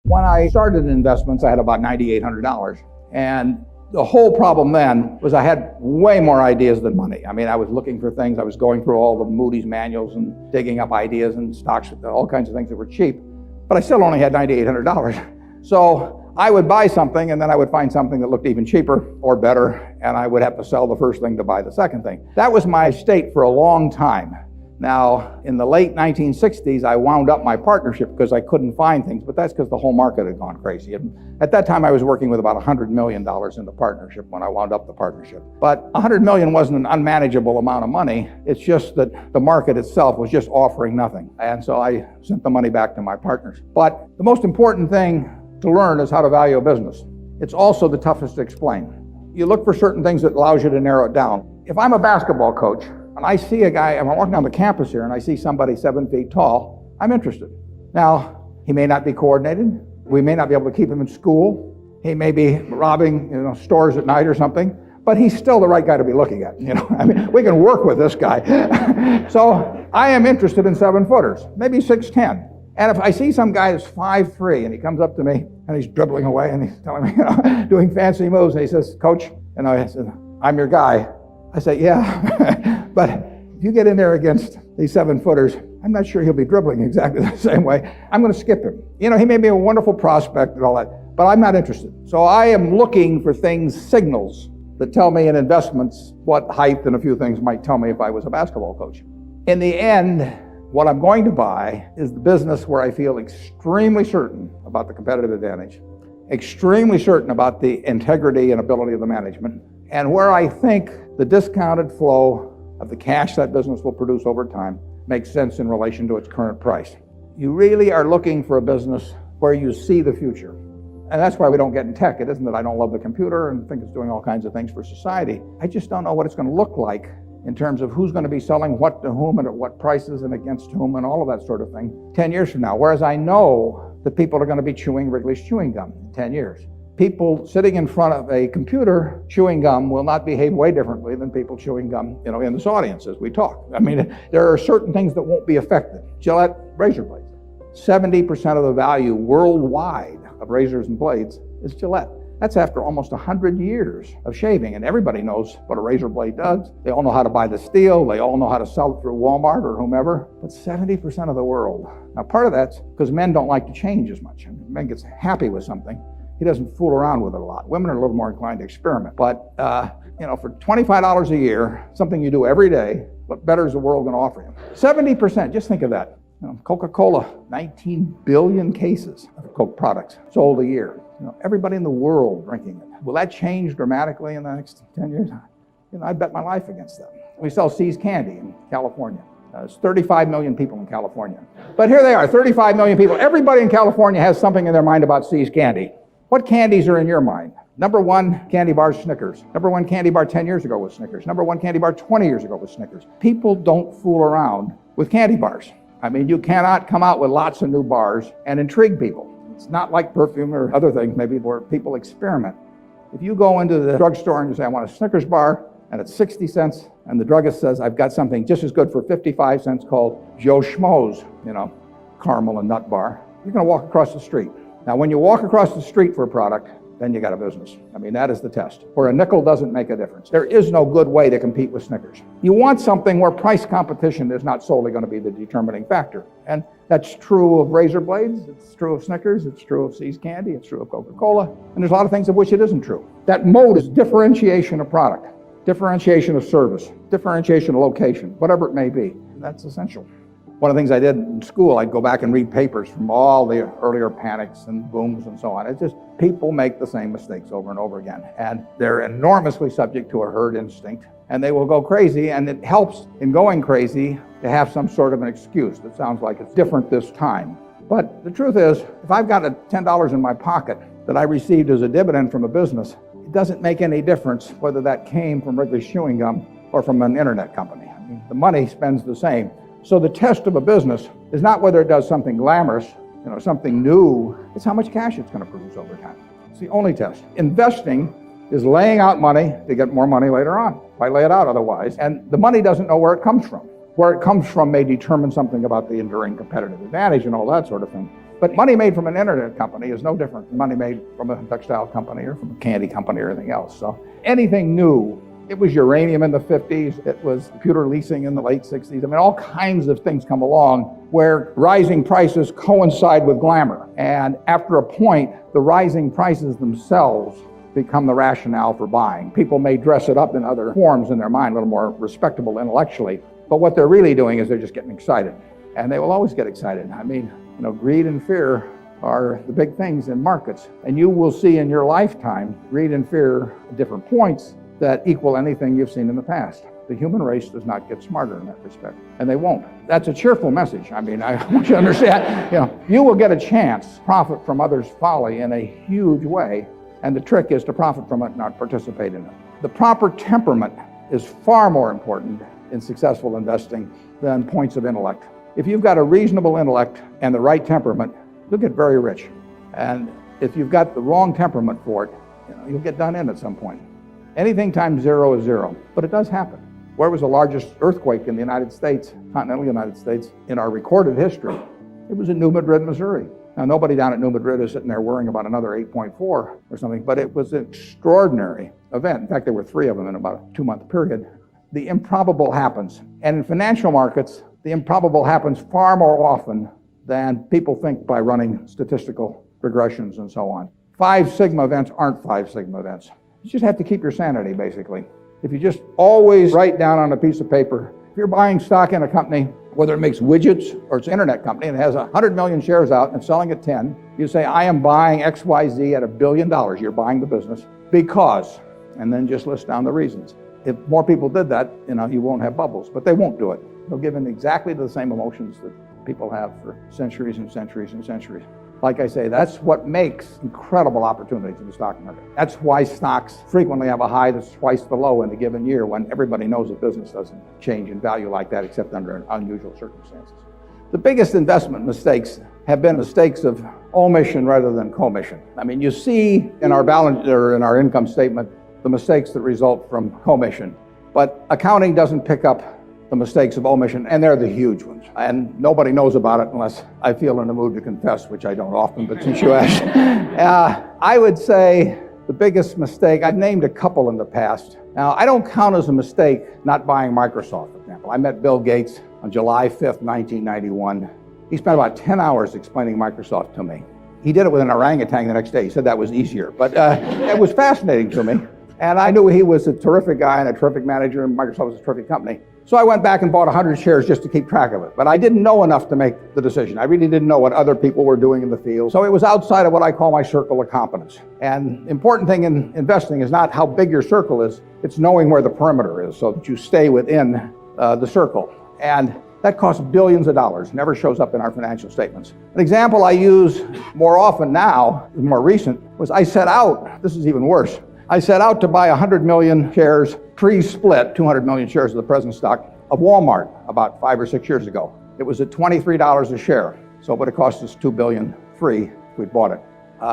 When I started in investments, I had about $9,800. And the whole problem then was I had way more ideas than money. I mean, I was looking for things. I was going through all the Moody's manuals and digging up ideas and stocks, all kinds of things that were cheap. But I still only had $9,800. So I would buy something, and then I would find something that looked even cheaper or better, and I would have to sell the first thing to buy the second thing. That was my state for a long time. Now, in the late 1960s, I wound up my partnership because I couldn't find things, but that's because the whole market had gone crazy. And at that time, I was working with about $100 million in the partnership when I wound up the partnership. But $100 million wasn't an unmanageable amount of money. It's just that the market itself was just offering nothing. And so I sent the money back to my partners. But the most important thing to learn is how to value a business. It's also the toughest to explain. You look for certain things that allows you to narrow it down. If I'm a basketball coach, and I see a guy, I'm walking down the campus here, and I see somebody 7 feet tall, I'm interested. Now, he may not be coordinated. We may not be able to keep him in school. He may be robbing, stores at night or something, but he's still the right guy to be looking at. I mean, we can work with this guy. So I am interested in 7-footers, maybe 6'10". And if I see some guy that's 5'3", and he comes up to me, and he's dribbling away, and he's telling me, doing fancy moves, and he says, "Coach," and I said, "I'm your guy." I say, "Yeah." But if you get in there against these 7-footers, I'm not sure he'll be dribbling exactly the same way. I'm going to skip him. He may be a wonderful prospect and all that, but I'm not interested. So I am looking for signals that tell me in investments what height and a few things might tell me if I was a basketball coach. In the end, what I'm going to buy is the business where I feel extremely certain about the competitive advantage, extremely certain about the integrity and ability of the management, and where I think the discounted flow of the cash that business will produce over time makes sense in relation to its current price. You really are looking for a business where you see the future. And that's why we don't get in tech. It isn't that I don't love the computer and think it's doing all kinds of things for society. I just don't know what it's going to look like in terms of who's going to be selling what to whom and at what prices and against whom and all of that sort of thing 10 years from now. Whereas I know that people are going to be chewing Wrigley's chewing gum in 10 years. People sitting in front of a computer chewing gum will not behave way differently than people chewing gum, in this audience as we talk. I mean, there are certain things that won't be affected. Gillette razor blades. 70% of the value worldwide of razors and blades is Gillette. That's after almost 100 years of shaving, and everybody knows what a razor blade does. They all know how to buy the steel. They all know how to sell it through Walmart or whomever. But 70% of the world. Now, part of that's because men don't like to change as much. Men gets happy with something. He doesn't fool around with it a lot. Women are a little more inclined to experiment. But, for $25 a year, something you do every day, what better is the world going to offer you? 70%, just think of that. Coca-Cola, 19 billion cases of Coke products sold a year. Everybody in the world drinking it. Will that change dramatically in the next 10 years? I bet my life against that. We sell See's candy in California. There's 35 million people in California. But here they are, 35 million people. Everybody in California has something in their mind about See's candy. What candies are in your mind? Number one candy bar is Snickers. Number one candy bar 10 years ago was Snickers. Number one candy bar 20 years ago was Snickers. People don't fool around with candy bars. I mean, you cannot come out with lots of new bars and intrigue people. It's not like perfume or other things maybe where people experiment. If you go into the drugstore and you say, "I want a Snickers bar," and it's 60 cents, and the druggist says, "I've got something just as good for 55 cents called Joe Schmo's, caramel and nut bar," you're going to walk across the street. Now, when you walk across the street for a product, then you got a business. I mean, that is the test. Where a nickel doesn't make a difference. There is no good way to compete with Snickers. You want something where price competition is not solely going to be the determining factor. And that's true of razor blades, it's true of Snickers, it's true of See's candy, it's true of Coca-Cola, and there's a lot of things of which it isn't true. That mode is differentiation of product, differentiation of service, differentiation of location, whatever it may be. And that's essential. One of the things I did in school, I'd go back and read papers from all the earlier panics and booms and so on. It's just people make the same mistakes over and over again. And they're enormously subject to a herd instinct. And they will go crazy, and it helps in going crazy to have some sort of an excuse that sounds like it's different this time. But the truth is, if I've got $10 in my pocket that I received as a dividend from a business, it doesn't make any difference whether that came from Wrigley's Chewing Gum or from an internet company. I mean, the money spends the same. So the test of a business is not whether it does something glamorous, something new. It's how much cash it's going to produce over time. It's the only test. Investing is laying out money to get more money later on. Why lay it out otherwise? And the money doesn't know where it comes from. Where it comes from may determine something about the enduring competitive advantage and all that sort of thing. But money made from an internet company is no different than money made from a textile company or from a candy company or anything else. So anything new, it was uranium in the 50s, it was computer leasing in the late 60s. I mean, all kinds of things come along where rising prices coincide with glamour. And after a point, the rising prices themselves become the rationale for buying. People may dress it up in other forms in their mind, a little more respectable intellectually, but what they're really doing is they're just getting excited. And they will always get excited. I mean, greed and fear are the big things in markets. And you will see in your lifetime, greed and fear at different points that equal anything you've seen in the past. The human race does not get smarter in that respect, and they won't. That's a cheerful message. I mean, I want you to understand, you will get a chance to profit from others' folly in a huge way. And the trick is to profit from it, not participate in it. The proper temperament is far more important in successful investing than points of intellect. If you've got a reasonable intellect and the right temperament, you'll get very rich. And if you've got the wrong temperament for it, you'll get done in at some point. Anything times zero is zero, but it does happen. Where was the largest earthquake in the United States, continental United States, in our recorded history? It was in New Madrid, Missouri. Now, nobody down at New Madrid is sitting there worrying about another 8.4 or something, but it was an extraordinary event. In fact, there were 3 of them in about a 2-month period. The improbable happens. And in financial markets, the improbable happens far more often than people think by running statistical regressions and so on. 5 sigma events aren't 5 sigma events. You just have to keep your sanity, basically. If you just always write down on a piece of paper, if you're buying stock in a company, whether it makes widgets or it's an internet company and it has 100 million shares out and selling at 10, you say, I am buying XYZ at $1 billion. You're buying the business because, and then just list down the reasons. If more people did that, you won't have bubbles, but they won't do it. They'll give in exactly the same emotions that people have for centuries and centuries and centuries. Like I say, that's what makes incredible opportunities in the stock market. That's why stocks frequently have a high that's twice the low in a given year when everybody knows the business doesn't change in value like that except under unusual circumstances. The biggest investment mistakes have been mistakes of omission rather than commission. I mean, you see in our balance or in our income statement the mistakes that result from commission, but accounting doesn't pick up the mistakes of omission, and they're the huge ones. And nobody knows about it unless I feel in the mood to confess, which I don't often, but since you asked. I would say the biggest mistake, I've named a couple in the past. Now, I don't count as a mistake not buying Microsoft, for example. I met Bill Gates on July 5th, 1991. He spent about 10 hours explaining Microsoft to me. He did it with an orangutan the next day. He said that was easier, but it was fascinating to me. And I knew he was a terrific guy and a terrific manager, and Microsoft was a terrific company. So I went back and bought 100 shares just to keep track of it. But I didn't know enough to make the decision. I really didn't know what other people were doing in the field. So it was outside of what I call my circle of competence. And the important thing in investing is not how big your circle is, it's knowing where the perimeter is so that you stay within the circle. And that costs billions of dollars, never shows up in our financial statements. An example I use more often now, more recent, was I set out, this is even worse, I set out to buy 100 million shares pre-split, 200 million shares of the present stock of Walmart about 5 or 6 years ago. It was at $23 a share, so it would have cost us $2 billion free if we bought it.